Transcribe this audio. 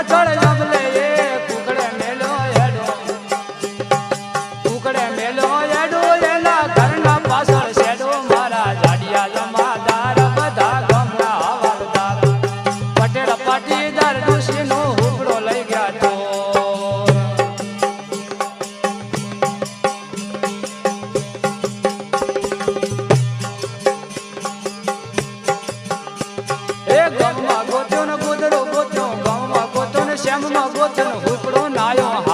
પાછળ જમલે એ કુકડે મેલો હેડો કુકડે મેલો હેડો એના ઘરના પાછળ શેડો મારા જાડિયા જમાદાર બધા ગમના હવાલદાર પટેલ પાટીદાર ડોશીનો હુકડો લઈ ગયા તો એ ગમમાં ગોત્યો ને ગોદડો ગોત્યો ગમમાં ગોત્યો ને શ્યામમાં ગોત્યો ને હુકડો નાયો